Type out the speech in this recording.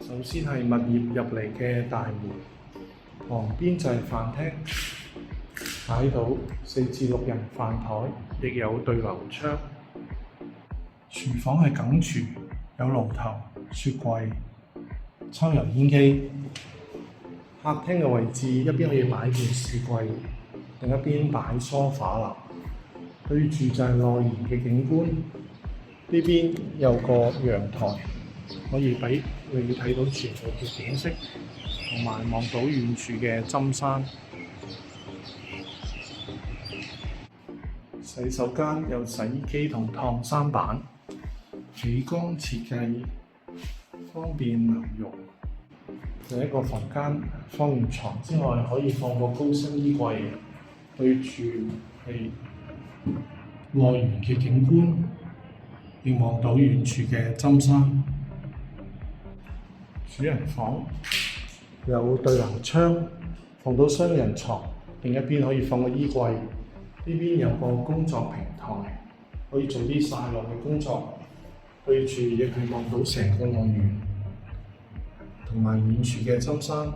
首先係物業入嚟嘅大門，旁邊就係飯廳，睇到4至6人飯台，亦有對流窗。廚房係梗廚，有爐頭、雪櫃、抽油煙機。客廳嘅位置一邊可以擺電視櫃，另一邊擺梳化啦。對住就係內園嘅景觀。呢邊有個陽台，可以俾你睇到全部嘅景色，同埋望到遠處嘅針山。洗手間有洗衣機同燙衫板，美光設計，方便流用。第一個房間放完床之外，可以放個高身衣櫃，對住係內園嘅景觀，亦望到遠處嘅針山。主人房有對流窗，放到雙人床，另一邊可以放個衣櫃。呢邊有個工作平台，可以做啲曬浪嘅工作。對住亦係望到成個內園，同埋遠處嘅針山。